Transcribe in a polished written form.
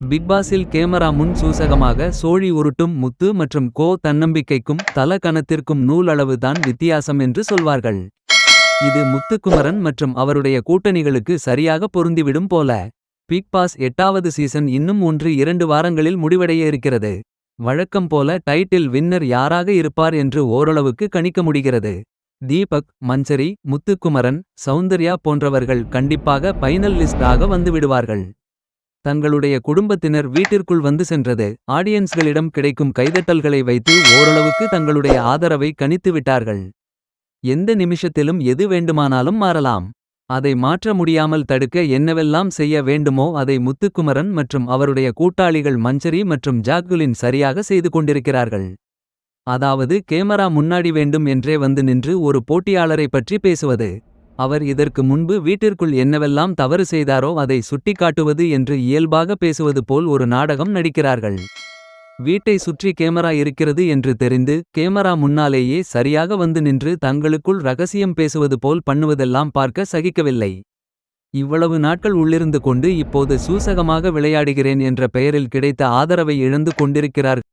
Big பாஸில் camera முன் சூசகமாக சோழி உருட்டும் முத்து மற்றும் தன்னம்பிக்கைக்கும் தல கணத்திற்கும் நூலளவு தான் வித்தியாசம் என்று சொல்வார்கள். இது முத்துக்குமரன் மற்றும் அவருடைய கூட்டணிகளுக்கு சரியாக பொருந்திவிடும் போல. பிக் பாஸ் 8வது சீசன் இன்னும் 1-2 வாரங்களில் முடிவடைய இருக்கிறது. வழக்கம் போல டைட்டில் வின்னர் யாராக இருப்பார் என்று ஓரளவுக்கு கணிக்க முடிகிறது. தீபக், மன்சரி, முத்துக்குமரன், சௌந்தர்யா போன்றவர்கள் கண்டிப்பாக பைனல் லிஸ்ட் ஆக வந்துவிடுவார்கள். தங்களுடைய குடும்பத்தினர் வீட்டிற்குள் வந்து சென்றது. ஆடியன்ஸ்களிடம் கிடைக்கும் கைதட்டல்களை வைத்து ஓரளவுக்கு தங்களுடைய ஆதரவை கணித்து விட்டார்கள். எந்த நிமிஷத்திலும் எது வேண்டுமானாலும் மாறலாம். அதை மாற்ற முடியாமல் தடுக்க என்னவெல்லாம் செய்ய வேண்டுமோ அதை முத்துக்குமரன் மற்றும் அவருடைய கூட்டாளிகள் மன்சரி மற்றும் ஜாக்குலின் சரியாக செய்து கொண்டிருக்கிறார்கள். அதாவது கேமரா முன்னாடி வேண்டும் என்றே வந்து நின்று ஒரு போட்டியாளரை பற்றி பேசுவது. அவர் இதற்கு முன்பு வீட்டிற்குள் என்னவெல்லாம் தவறு செய்தாரோ அதை சுட்டிக்காட்டுவது என்று இயல்பாக பேசுவது போல் ஒரு நாடகம் நடிக்கிறார்கள். வீட்டை சுற்றி கேமரா இருக்கிறது என்று தெரிந்து கேமரா முன்னாலேயே சரியாக வந்து நின்று தங்களுக்குள் ரகசியம் பேசுவது போல் பண்ணுவதெல்லாம் பார்க்க சகிக்கவில்லை. இவ்வளவு நாட்கள் உள்ளிருந்து கொண்டு இப்போது சூசகமாக விளையாடுகிறேன் என்ற பெயரில் கிடைத்த ஆதரவை இழந்து கொண்டிருக்கிறார்கள்.